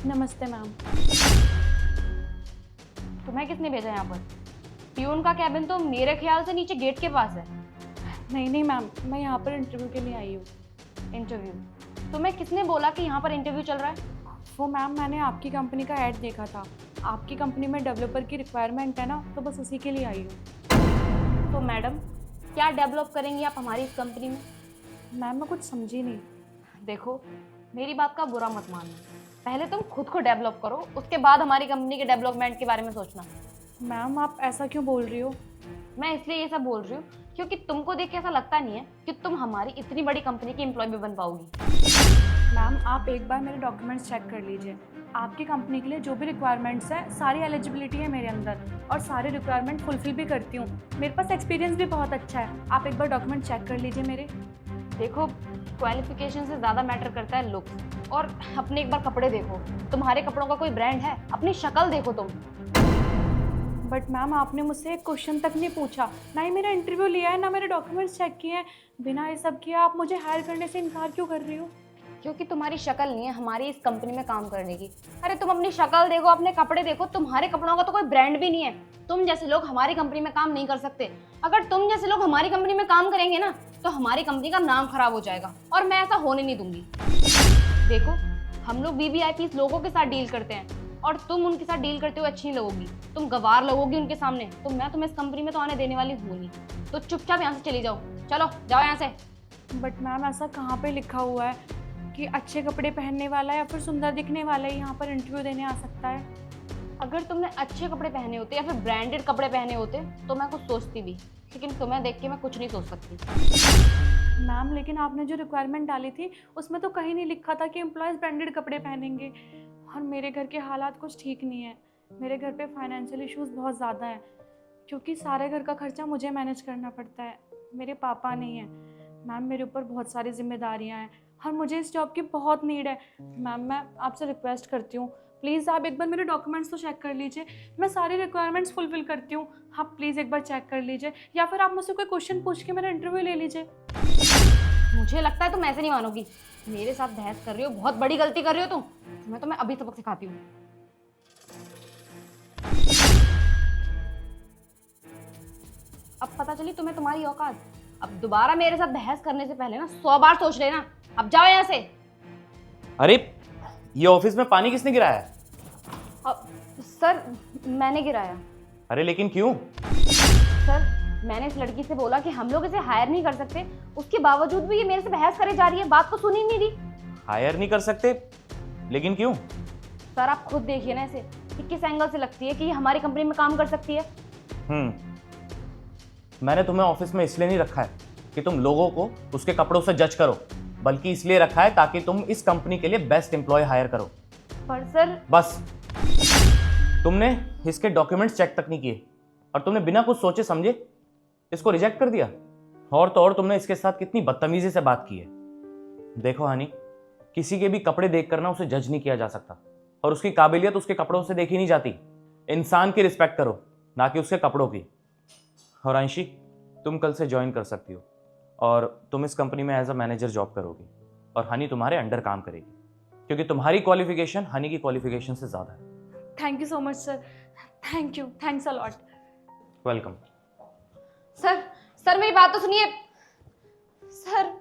नमस्ते मैम। तुम्हें किसने भेजा यहाँ पर? पियून का कैबिन तो मेरे ख्याल से नीचे गेट के पास है। नहीं मैम, मैं यहाँ पर इंटरव्यू के लिए आई हूँ। इंटरव्यू? तुम्हें किसने बोला कि यहाँ पर इंटरव्यू चल रहा है? वो मैम, मैंने आपकी कंपनी का ऐड देखा था। आपकी कंपनी में डेवलपर की रिक्वायरमेंट है ना, तो बस उसी के लिए आई हूँ। तो मैडम, क्या डेवलप करेंगी आप हमारी इस कंपनी में? मैम मैं कुछ समझी नहीं। देखो, मेरी बात का बुरा मत मानना। पहले तुम खुद को डेवलप करो, उसके बाद हमारी कंपनी के डेवलपमेंट के बारे में सोचना। मैम आप ऐसा क्यों बोल रही हो? मैं इसलिए ये सब बोल रही हूँ क्योंकि तुमको देख के ऐसा लगता नहीं है कि तुम हमारी इतनी बड़ी कंपनी की एम्प्लॉय भी बन पाओगी। मैम आप एक बार मेरे डॉक्यूमेंट्स चेक कर लीजिए। आपकी कंपनी के लिए जो भी रिक्वायरमेंट्स है, सारी एलिजिबिलिटी है मेरे अंदर और सारे रिक्वायरमेंट फुलफिल भी करती हूँ। मेरे पास एक्सपीरियंस भी बहुत अच्छा है। आप एक बार डॉक्यूमेंट चेक कर लीजिए मेरे। देखो, क्वालिफिकेशन से ज़्यादा मैटर करता है लुक्स। और अपने एक बार कपड़े देखो, तुम्हारे कपड़ों का कोई ब्रांड है? अपनी शक्ल देखो तुम। बट मैम आपने मुझसे एक क्वेश्चन तक नहीं पूछा, ना ही मेरा इंटरव्यू लिया है, ना मेरे डॉक्यूमेंट्स चेक किए हैं। बिना ये सब किए आप मुझे हायर करने से इनकार क्यों कर रही हो? क्योंकि तुम्हारी शक्ल नहीं है हमारी इस कंपनी में काम करने की। अरे तुम अपनी शक्ल देखो, अपने कपड़े देखो, तुम्हारे कपड़ों का तो कोई ब्रांड भी नहीं है। तुम जैसे लोग हमारी कंपनी में काम नहीं कर सकते। अगर तुम जैसे लोग हमारी कंपनी में काम करेंगे ना, तो हमारी कंपनी का नाम खराब हो जाएगा और मैं ऐसा होने नहीं दूंगी। देखो, हम लोग वीवीआईपी लोगों के साथ डील करते हैं और तुम उनके साथ डील करते हुए अच्छी नहीं लगोगी। तुम गवार लगोगी उनके सामने, तो मैं तुम्हें इस कंपनी में तो आने देने वाली हूँ नहीं। तो चुपचाप यहाँ से चली जाओ। चलो जाओ यहाँ से। बट मैम ऐसा कहाँ पे लिखा हुआ है कि अच्छे कपड़े पहनने वाला या फिर सुंदर दिखने वाला ही यहाँ पर इंटरव्यू देने आ सकता है? अगर तुमने अच्छे कपड़े पहने होते या फिर ब्रांडेड कपड़े पहने होते तो मैं कुछ सोचती भी, लेकिन तुम्हें देख के मैं कुछ नहीं सोच सकती। मैम लेकिन आपने जो रिक्वायरमेंट डाली थी उसमें तो कहीं नहीं लिखा था कि एम्प्लॉयज़ ब्रांडेड कपड़े पहनेंगे। और मेरे घर के हालात कुछ ठीक नहीं है। मेरे घर पे फाइनेंशियल इश्यूज बहुत ज़्यादा है, क्योंकि सारे घर का खर्चा मुझे मैनेज करना पड़ता है। मेरे पापा नहीं हैं। मैम मेरे ऊपर बहुत सारी जिम्मेदारियाँ हैं और मुझे इस जॉब की बहुत नीड है। मैम मैं आपसे रिक्वेस्ट करती हूँ, प्लीज़ आप एक बार मेरे डॉक्यूमेंट्स तो चेक कर लीजिए। मैं सारी रिक्वायरमेंट्स फुलफिल करती हूँ। आप प्लीज़ एक बार चेक कर लीजिए, या फिर आप मुझसे कोई क्वेश्चन पूछ के मेरा इंटरव्यू ले लीजिए। मुझे लगता है तुम ऐसे नहीं मानोगी। मेरे साथ बहस कर रही हो, बहुत बड़ी गलती कर रही हो तुम। मैं तुम्हें अभी सबक सिखाती हूँ। अब पता चली तुम्हें तुम्हारी औकात। अब दोबारा मेरे साथ बहस करने से पहले ना 100 बार सोच लेना। अब जाओ यहाँ से। अरे ये ऑफिस में पानी किसने गिराया है? सर, मैंने गिराया। अरे लेकिन क्यों? सर, मैंने इस लड़की से बोला कि हम लोग इसे हायर नहीं कर सकते, उसके बावजूद भी ये मेरे से बहस करे जा रही है, बात को सुन ही नहीं रही। हायर नहीं कर सकते, लेकिन क्यों? सर आप खुद देखिए ना इसे, कि किस एंगल से लगती है कि ये हमारी कंपनी में काम कर सकती है। मैंने तुम्हें ऑफिस में इसलिए नहीं रखा है कि तुम लोगों को उसके कपड़ों से जज करो, बल्कि इसलिए रखा है ताकि तुम इस कंपनी के लिए बेस्ट एम्प्लॉय हायर करो। पर सर, बस, तुमने इसके डॉक्यूमेंट्स चेक तक नहीं किए और तुमने बिना कुछ सोचे समझे इसको रिजेक्ट कर दिया। और तो और तुमने इसके साथ कितनी बदतमीजी से बात की है। देखो हनी, किसी के भी कपड़े देख कर ना उसे जज नहीं किया जा सकता, और उसकी काबिलियत उसके कपड़ों से देखी नहीं जाती। इंसान की रिस्पेक्ट करो, ना कि उसके कपड़ों की। और अंशी, तुम कल से ज्वाइन कर सकती हो और तुम इस कंपनी में एज अ मैनेजर जॉब करोगी और हनी तुम्हारे अंडर काम करेगी, क्योंकि तुम्हारी क्वालिफिकेशन हनी की क्वालिफिकेशन से ज़्यादा है। Thank you so much sir. Thank you, thanks a lot. Welcome. Sir मेरी बात तो सुनिए। सर